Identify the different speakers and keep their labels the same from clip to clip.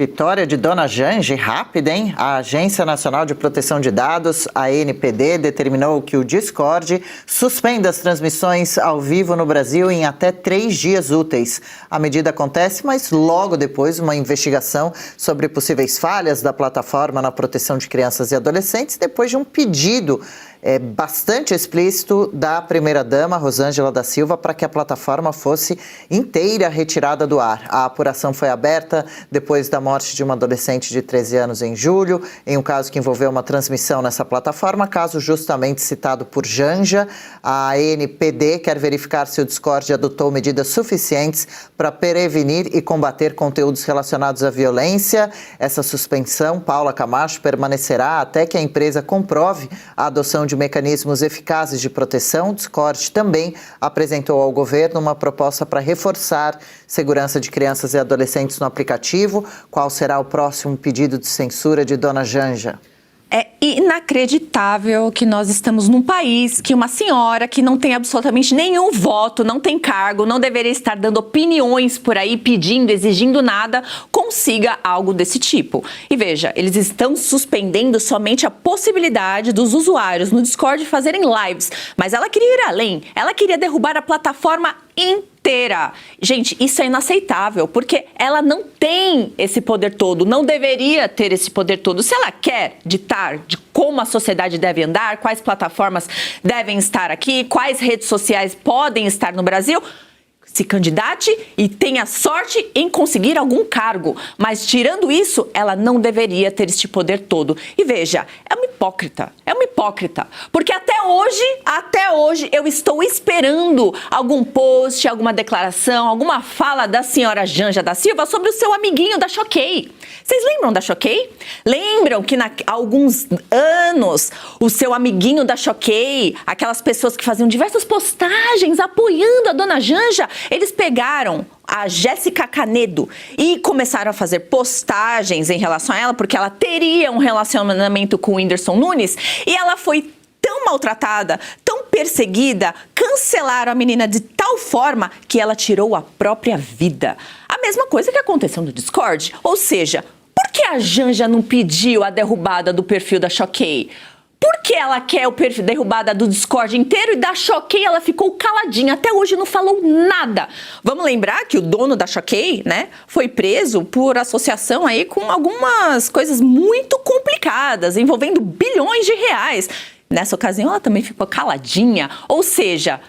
Speaker 1: Vitória de Dona Janje, rápida, hein? A Agência Nacional de Proteção de Dados, a ANPD, determinou que o Discord suspenda as transmissões ao vivo no Brasil em até 3 dias úteis. A medida acontece, mas logo depois uma investigação sobre possíveis falhas da plataforma na proteção de crianças e adolescentes, depois de um pedido bastante explícito da primeira-dama, Rosângela da Silva, para que a plataforma fosse inteira retirada do ar. A apuração foi aberta depois da morte de uma adolescente de 13 anos em julho, em um caso que envolveu uma transmissão nessa plataforma, caso justamente citado por Janja. A ANPD quer verificar se o Discord adotou medidas suficientes para prevenir e combater conteúdos relacionados à violência. Essa suspensão, Paula Camacho, permanecerá até que a empresa comprove a adoção de mecanismos eficazes de proteção. O Discord também apresentou ao governo uma proposta para reforçar segurança de crianças e adolescentes no aplicativo. Qual será o próximo pedido de censura de Dona Janja?
Speaker 2: É inacreditável que nós estamos num país que uma senhora que não tem absolutamente nenhum voto, não tem cargo, não deveria estar dando opiniões por aí, pedindo, exigindo nada, consiga algo desse tipo. E veja, eles estão suspendendo somente a possibilidade dos usuários no Discord fazerem lives, mas ela queria ir além, ela queria derrubar a plataforma inteira. Gente, isso é inaceitável, porque ela não tem esse poder todo, não deveria ter esse poder todo. Se ela quer ditar de como a sociedade deve andar, quais plataformas devem estar aqui, quais redes sociais podem estar no Brasil, se candidate e tenha sorte em conseguir algum cargo. Mas, tirando isso, ela não deveria ter este poder todo. E veja, é uma hipócrita. Porque até hoje, eu estou esperando algum post, alguma declaração, alguma fala da senhora Janja da Silva sobre o seu amiguinho da Choquei. Vocês lembram da Choquei? Lembram que há alguns anos o seu amiguinho da Choquei, aquelas pessoas que faziam diversas postagens apoiando a dona Janja, eles pegaram a Jéssica Canedo e começaram a fazer postagens em relação a ela, porque ela teria um relacionamento com o Whindersson Nunes, e ela foi tão maltratada, tão perseguida, cancelaram a menina de tal forma que ela tirou a própria vida. A mesma coisa que aconteceu no Discord, ou seja, por que a Janja não pediu a derrubada do perfil da Choquei? Por que ela quer o perfil derrubada do Discord inteiro e da Choquei ela ficou caladinha? Até hoje não falou nada. Vamos lembrar que o dono da Choquei, né, foi preso por associação aí com algumas coisas muito complicadas, envolvendo bilhões de reais. Nessa ocasião ela também ficou caladinha. Ou seja,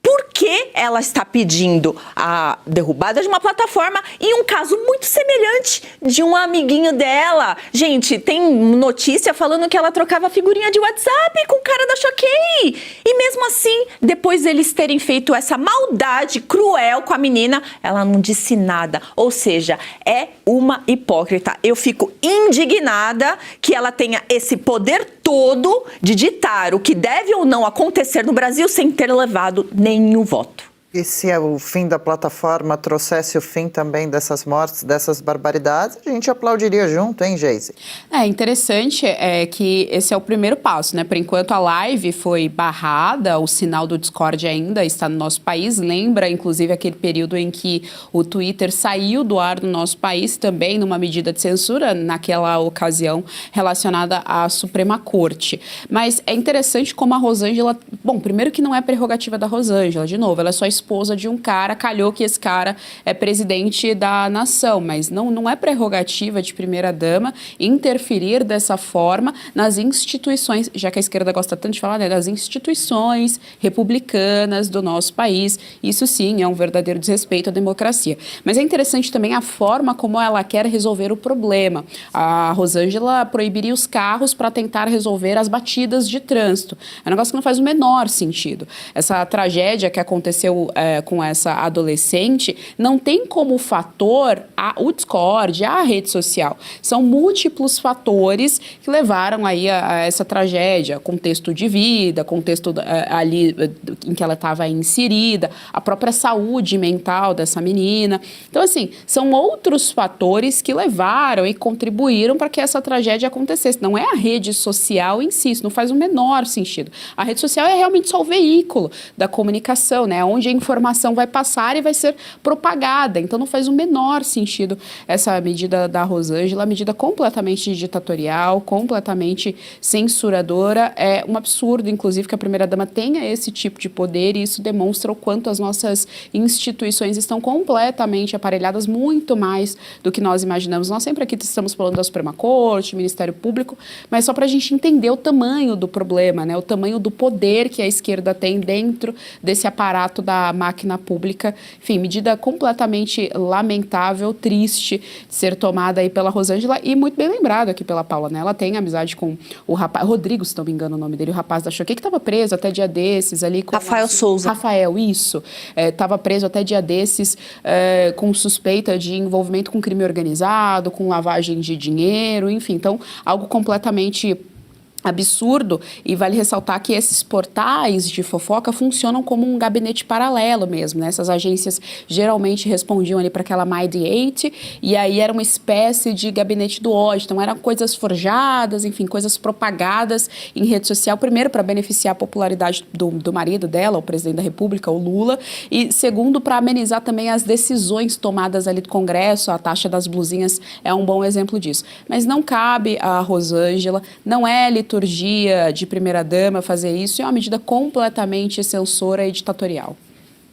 Speaker 2: por que ela está pedindo a derrubada de uma plataforma em um caso muito semelhante de um amiguinho dela? Gente, tem notícia falando que ela trocava figurinha de WhatsApp com o cara da Choquei. E mesmo assim, depois deles terem feito essa maldade cruel com a menina, ela não disse nada. Ou seja, é uma hipócrita. Eu fico indignada que ela tenha esse poder todo de ditar o que deve ou não acontecer no Brasil sem ter levado nenhum voto.
Speaker 1: E se o fim da plataforma trouxesse o fim também dessas mortes, dessas barbaridades, a gente aplaudiria junto, hein, Geise?
Speaker 3: É interessante que esse é o primeiro passo, né? Por enquanto a live foi barrada, o sinal do Discord ainda está no nosso país. Lembra, inclusive, aquele período em que o Twitter saiu do ar do nosso país, também numa medida de censura, naquela ocasião relacionada à Suprema Corte. Mas é interessante como a Rosângela... Bom, primeiro que não é prerrogativa da Rosângela, de novo, ela é só esposa de um cara, calhou que esse cara é presidente da nação, mas não é prerrogativa de primeira-dama interferir dessa forma nas instituições, já que a esquerda gosta tanto de falar, né, das instituições republicanas do nosso país. Isso sim é um verdadeiro desrespeito à democracia. Mas é interessante também a forma como ela quer resolver o problema. A Rosângela proibiria os carros para tentar resolver as batidas de trânsito. É um negócio que não faz o menor sentido. Essa tragédia que aconteceu com essa adolescente, não tem como fator o Discord, a rede social. São múltiplos fatores que levaram aí a essa tragédia, contexto de vida, contexto ali em que ela estava inserida, a própria saúde mental dessa menina. Então, assim, são outros fatores que levaram e contribuíram para que essa tragédia acontecesse. Não é a rede social em si, isso não faz o menor sentido. A rede social é realmente só o veículo da comunicação, né? Onde a informação vai passar e vai ser propagada. Então não faz o menor sentido essa medida da Rosângela, uma medida completamente ditatorial, completamente censuradora. É um absurdo, inclusive, que a primeira-dama tenha esse tipo de poder, e isso demonstra o quanto as nossas instituições estão completamente aparelhadas, muito mais do que nós imaginamos. Nós sempre aqui estamos falando da Suprema Corte, Ministério Público, mas só para a gente entender o tamanho do problema, né? O tamanho do poder que a esquerda tem dentro desse aparato da máquina pública. Enfim, medida completamente lamentável, triste de ser tomada aí pela Rosângela, e muito bem lembrado aqui pela Paula, né? Ela tem amizade com o rapaz, Rodrigo, se não me engano o nome dele, o rapaz da Choquei, que estava preso até dia desses ali. Com
Speaker 2: Rafael Souza.
Speaker 3: Rafael, isso. Estava preso até dia desses com suspeita de envolvimento com crime organizado, com lavagem de dinheiro, enfim. Então, algo completamente absurdo, e vale ressaltar que esses portais de fofoca funcionam como um gabinete paralelo mesmo, né? Essas agências geralmente respondiam ali para aquela Mediaite, e aí era uma espécie de gabinete do ódio. Então eram coisas forjadas, enfim, coisas propagadas em rede social, primeiro para beneficiar a popularidade do marido dela, o presidente da República, o Lula, e segundo para amenizar também as decisões tomadas ali do Congresso. A taxa das blusinhas é um bom exemplo disso. Mas não cabe a Rosângela, não é liturgia de primeira-dama fazer isso, é uma medida completamente censora e ditatorial.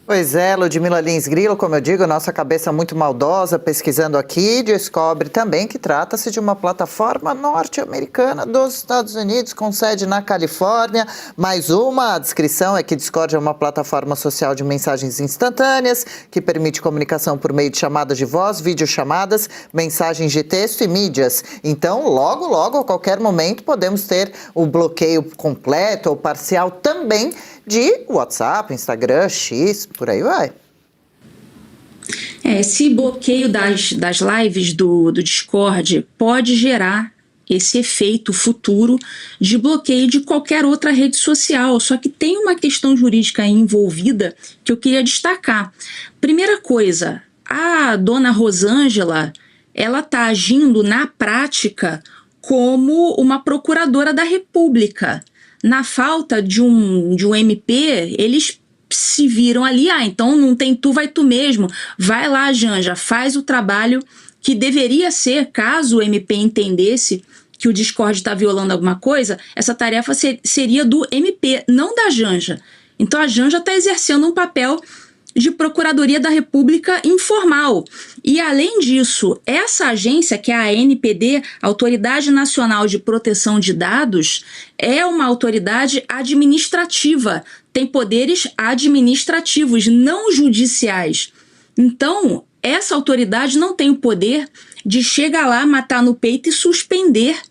Speaker 1: Pois é, Ludmila Lins Grilo, como eu digo, nossa cabeça muito maldosa, pesquisando aqui, descobre também que trata-se de uma plataforma norte-americana dos Estados Unidos, com sede na Califórnia. Mais uma, a descrição é que Discord é uma plataforma social de mensagens instantâneas, que permite comunicação por meio de chamadas de voz, videochamadas, mensagens de texto e mídias. Então, logo, logo, a qualquer momento, podemos ter o bloqueio completo ou parcial também de WhatsApp, Instagram, X, por aí vai.
Speaker 4: Esse bloqueio das lives do Discord pode gerar esse efeito futuro de bloqueio de qualquer outra rede social. Só que tem uma questão jurídica envolvida que eu queria destacar. Primeira coisa, a dona Rosângela, ela está agindo na prática como uma procuradora da República. Na falta de um MP, eles se viram ali, então não tem tu, vai tu mesmo. Vai lá, Janja, faz o trabalho que deveria ser, caso o MP entendesse que o Discord está violando alguma coisa, essa tarefa seria do MP, não da Janja. Então a Janja está exercendo um papel de Procuradoria da República informal. E, além disso, essa agência, que é a ANPD, Autoridade Nacional de Proteção de Dados, é uma autoridade administrativa, tem poderes administrativos, não judiciais. Então, essa autoridade não tem o poder de chegar lá, matar no peito e suspender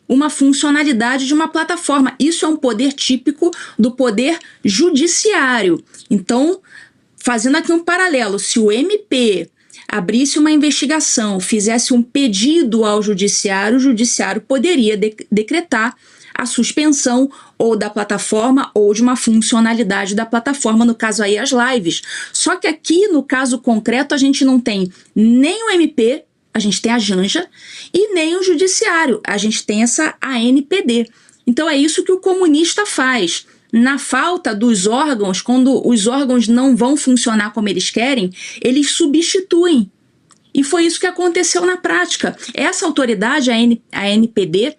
Speaker 4: uma funcionalidade de uma plataforma. Isso é um poder típico do poder judiciário. Então, fazendo aqui um paralelo, se o MP abrisse uma investigação, fizesse um pedido ao judiciário, o judiciário poderia decretar a suspensão ou da plataforma ou de uma funcionalidade da plataforma, no caso aí as lives. Só que aqui, no caso concreto, a gente não tem nem o MP, a gente tem a Janja, e nem o judiciário, a gente tem essa ANPD. Então é isso que o comunista faz. Na falta dos órgãos, quando os órgãos não vão funcionar como eles querem, eles substituem. E foi isso que aconteceu na prática. Essa autoridade, a ANPD,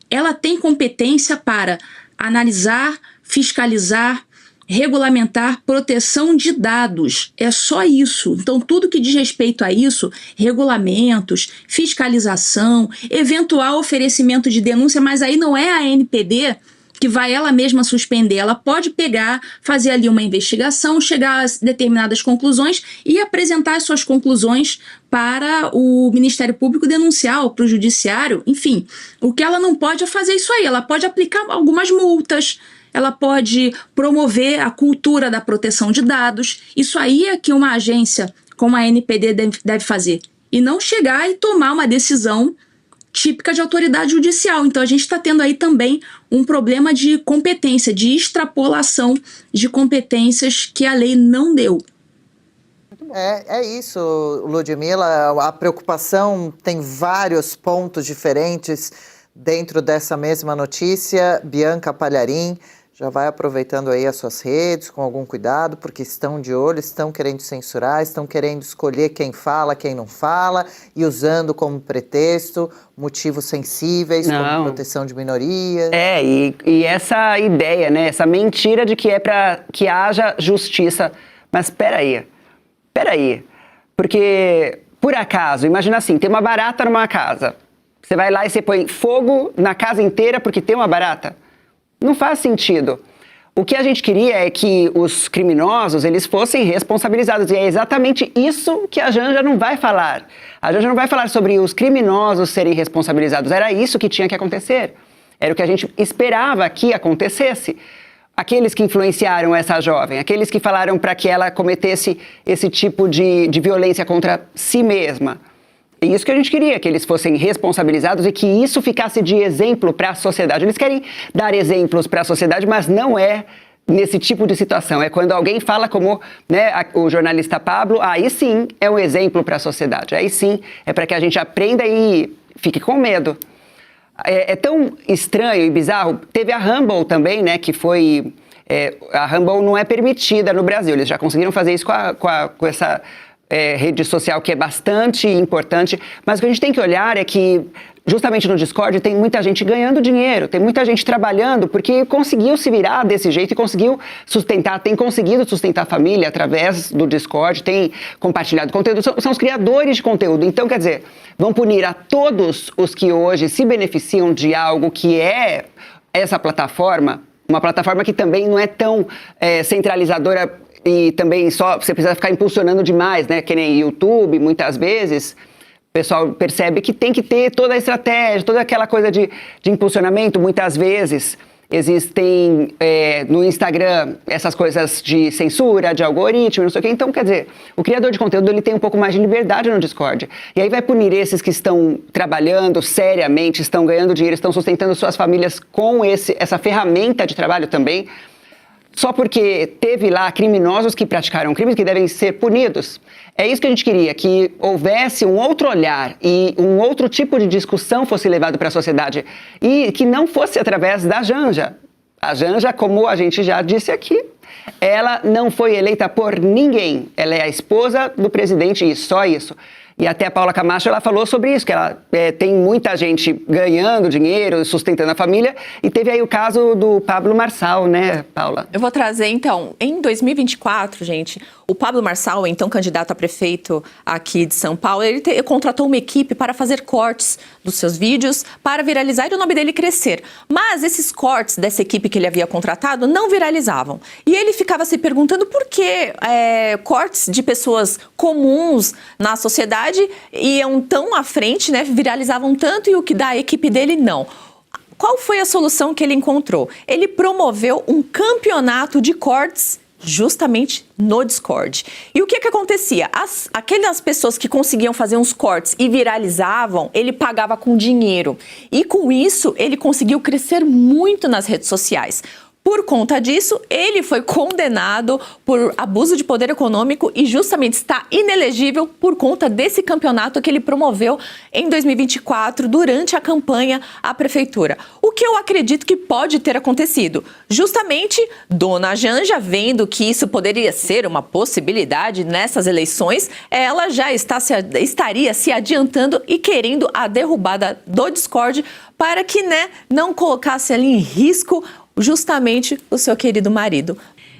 Speaker 4: ela tem competência para analisar, fiscalizar, regulamentar proteção de dados. É só isso. Então, tudo que diz respeito a isso, regulamentos, fiscalização, eventual oferecimento de denúncia, mas aí não é a ANPD que vai ela mesma suspender. Ela pode pegar, fazer ali uma investigação, chegar a determinadas conclusões e apresentar as suas conclusões para o Ministério Público denunciar, ou para o Judiciário, enfim. O que ela não pode é fazer isso aí. Ela pode aplicar algumas multas, ela pode promover a cultura da proteção de dados. Isso aí é que uma agência como a ANPD deve fazer. E não chegar e tomar uma decisão típica de autoridade judicial. Então a gente está tendo aí também um problema de competência, de extrapolação de competências que a lei não deu.
Speaker 1: É isso, Ludmila. A preocupação tem vários pontos diferentes dentro dessa mesma notícia. Bianca Palharim, Já vai aproveitando aí as suas redes com algum cuidado, porque estão de olho, estão querendo censurar, estão querendo escolher quem fala, quem não fala, e usando como pretexto motivos sensíveis, como proteção de minorias.
Speaker 5: E essa ideia, né, essa mentira de que é para que haja justiça. Mas peraí, porque, por acaso, imagina assim, tem uma barata numa casa, você vai lá e você põe fogo na casa inteira porque tem uma barata? Não faz sentido. O que a gente queria é que os criminosos, eles fossem responsabilizados. E é exatamente isso que a Janja não vai falar. A Janja não vai falar sobre os criminosos serem responsabilizados. Era isso que tinha que acontecer. Era o que a gente esperava que acontecesse. Aqueles que influenciaram essa jovem, aqueles que falaram para que ela cometesse esse tipo de violência contra si mesma. É isso que a gente queria, que eles fossem responsabilizados e que isso ficasse de exemplo para a sociedade. Eles querem dar exemplos para a sociedade, mas não é nesse tipo de situação. É quando alguém fala como, né, o jornalista Pablo, aí sim é um exemplo para a sociedade. Aí sim é para que a gente aprenda e fique com medo. É tão estranho e bizarro. Teve a Rumble também, né, que foi... a Rumble não é permitida no Brasil. Eles já conseguiram fazer isso com essa... rede social que é bastante importante, mas o que a gente tem que olhar é que justamente no Discord tem muita gente ganhando dinheiro, tem muita gente trabalhando porque conseguiu se virar desse jeito e conseguiu sustentar, tem conseguido sustentar a família através do Discord, tem compartilhado conteúdo, são os criadores de conteúdo. Então, quer dizer, vão punir a todos os que hoje se beneficiam de algo que é essa plataforma, uma plataforma que também não é tão centralizadora e também só você precisa ficar impulsionando demais, né? Que nem YouTube, muitas vezes, o pessoal percebe que tem que ter toda a estratégia, toda aquela coisa de impulsionamento. Muitas vezes existem no Instagram essas coisas de censura, de algoritmo, não sei o quê. Então, quer dizer, o criador de conteúdo ele tem um pouco mais de liberdade no Discord. E aí vai punir esses que estão trabalhando seriamente, estão ganhando dinheiro, estão sustentando suas famílias com essa ferramenta de trabalho também. Só porque teve lá criminosos que praticaram crimes que devem ser punidos. É isso que a gente queria, que houvesse um outro olhar e um outro tipo de discussão fosse levado para a sociedade e que não fosse através da Janja. A Janja, como a gente já disse aqui, ela não foi eleita por ninguém. Ela é a esposa do presidente e só isso. E até a Paula Camacho, ela falou sobre isso, que ela tem muita gente ganhando dinheiro, sustentando a família, e teve aí o caso do Pablo Marçal, né, Paula?
Speaker 2: Eu vou trazer, então, em 2024, gente, o Pablo Marçal, então candidato a prefeito aqui de São Paulo, ele contratou uma equipe para fazer cortes dos seus vídeos, para viralizar e o nome dele crescer. Mas esses cortes dessa equipe que ele havia contratado não viralizavam. E ele ficava se perguntando por que cortes de pessoas comuns na sociedade iam tão à frente, né, viralizavam tanto e o que da equipe dele não. Qual foi a solução que ele encontrou? Ele promoveu um campeonato de cortes justamente no Discord. E o que acontecia? Aquelas pessoas que conseguiam fazer uns cortes e viralizavam, ele pagava com dinheiro. E com isso, ele conseguiu crescer muito nas redes sociais. Por conta disso, ele foi condenado por abuso de poder econômico e justamente está inelegível por conta desse campeonato que ele promoveu em 2024 durante a campanha à prefeitura. O que eu acredito que pode ter acontecido? Justamente, Dona Janja, vendo que isso poderia ser uma possibilidade nessas eleições, ela já estaria se adiantando e querendo a derrubada do Discord para que, não colocasse ali em risco justamente o seu querido marido.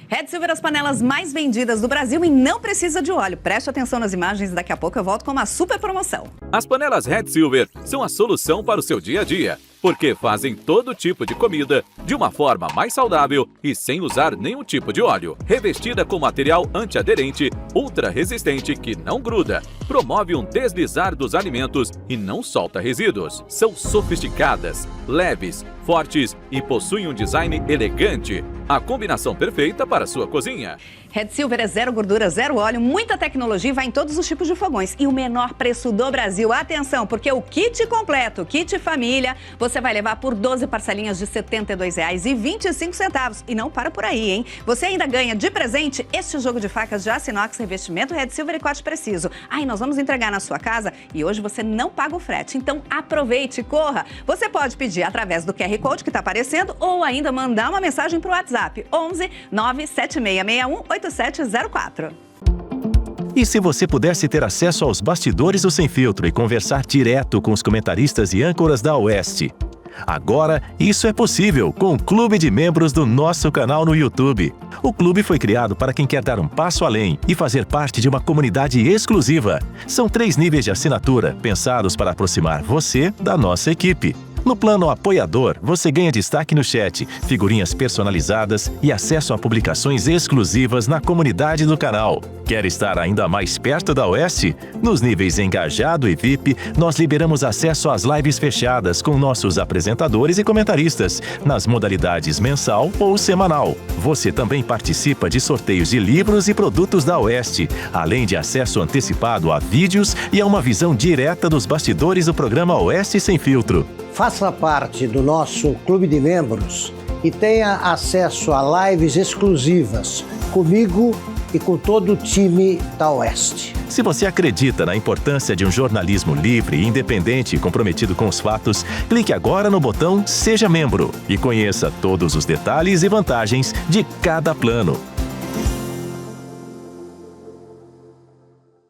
Speaker 6: Red Silver, as panelas mais vendidas do Brasil e não precisa de óleo. Preste atenção nas imagens e daqui a pouco eu volto com uma super promoção.
Speaker 7: As panelas Red Silver são a solução para o seu dia a dia, porque fazem todo tipo de comida de uma forma mais saudável e sem usar nenhum tipo de óleo. Revestida com material antiaderente, ultra resistente que não gruda, promove um deslizar dos alimentos e não solta resíduos. São sofisticadas, leves, fortes e possuem um design elegante. A combinação perfeita para a sua cozinha.
Speaker 6: Red Silver é zero gordura, zero óleo, muita tecnologia e vai em todos os tipos de fogões. E o menor preço do Brasil. Atenção, porque o kit completo, o kit família, você vai levar por 12 parcelinhas de R$ 72,25. E não para por aí, hein? Você ainda ganha de presente este jogo de facas de aço inox, revestimento Red Silver e corte preciso. Aí nós vamos entregar na sua casa e hoje você não paga o frete. Então aproveite e corra. Você pode pedir através do QR QR Code que está aparecendo ou ainda mandar uma mensagem para o WhatsApp 11 97661 8704.
Speaker 8: E se você pudesse ter acesso aos bastidores do Sem Filtro e conversar direto com os comentaristas e âncoras da Oeste? Agora, isso é possível com o Clube de Membros do nosso canal no YouTube. O clube foi criado para quem quer dar um passo além e fazer parte de uma comunidade exclusiva. São 3 níveis de assinatura, pensados para aproximar você da nossa equipe. No plano apoiador, você ganha destaque no chat, figurinhas personalizadas e acesso a publicações exclusivas na comunidade do canal. Quer estar ainda mais perto da Oeste? Nos níveis Engajado e VIP, nós liberamos acesso às lives fechadas com nossos apresentadores e comentaristas, nas modalidades mensal ou semanal. Você também participa de sorteios de livros e produtos da Oeste, além de acesso antecipado a vídeos e a uma visão direta dos bastidores do programa Oeste Sem Filtro.
Speaker 9: Faça parte do nosso clube de membros e tenha acesso a lives exclusivas comigo e com todo o time da Oeste.
Speaker 8: Se você acredita na importância de um jornalismo livre, independente e comprometido com os fatos, clique agora no botão Seja Membro e conheça todos os detalhes e vantagens de cada plano.